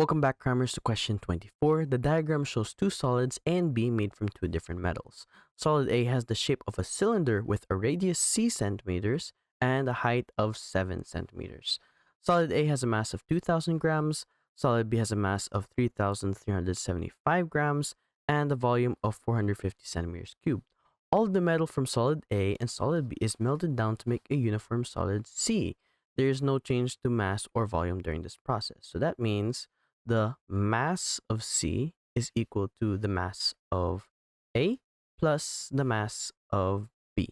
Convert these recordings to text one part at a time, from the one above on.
Welcome back, Crammers, to question 24. The diagram shows two solids A and B made from two different metals. Solid A has the shape of a cylinder with a radius c centimeters and a height of 7 centimeters. Solid A has a mass of 2,000 grams, solid B has a mass of 3,375 grams, and a volume of 450 centimeters cubed. All of the metal from solid A and solid B is melted down to make a uniform solid C. There is no change to mass or volume during this process. So that means the mass of C is equal to the mass of A plus the mass of B.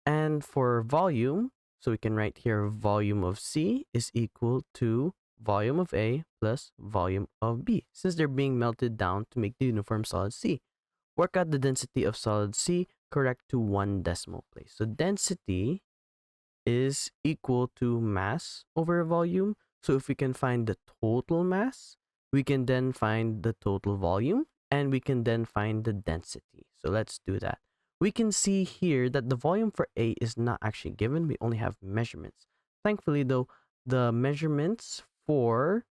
And for volume, so we can write here volume of C is equal to volume of A plus volume of B, since they're being melted down to make the uniform solid C. Work out the density of solid C correct to 1 decimal place. So density is equal to mass over volume. So if we can find the total mass, we can then find the total volume, and we can then find the density. So let's do that. We can see here that the volume for A is not actually given. We only have measurements. Thankfully, though, the measurements for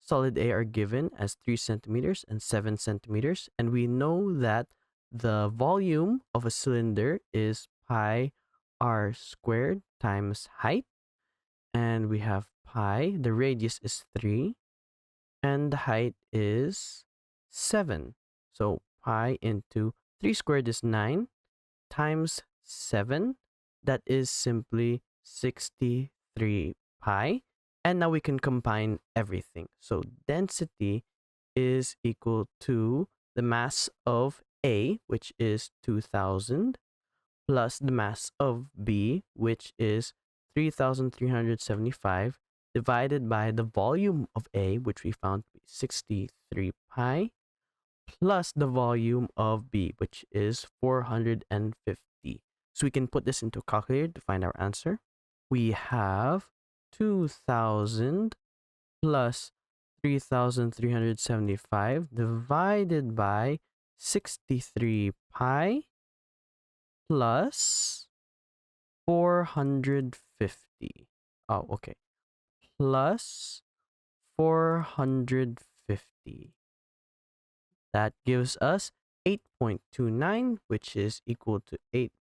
solid A are given as 3 centimeters and 7 centimeters. And we know that the volume of a cylinder is pi r squared times height. And we have pi, the radius is 3, and the height is 7. So pi into 3 squared is 9 times 7. That is simply 63 pi. And now we can combine everything. So density is equal to the mass of A, which is 2,000, plus the mass of B, which is 3,375, divided by the volume of A, which we found to be 63 pi, plus the volume of B, which is 450. So we can put this into a calculator to find our answer. We have 2,000 plus 3,375 divided by 63 pi plus 450. Oh, okay. Plus 450. That gives us 8.29, which is equal to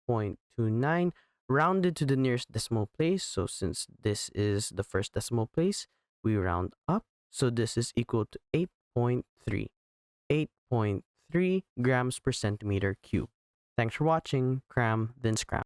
8.29 rounded to the nearest decimal place. So since this is the first decimal place, we round up. So this is equal to 8.3. 8.3 grams per centimeter cube. Thanks for watching. Cram, then scram.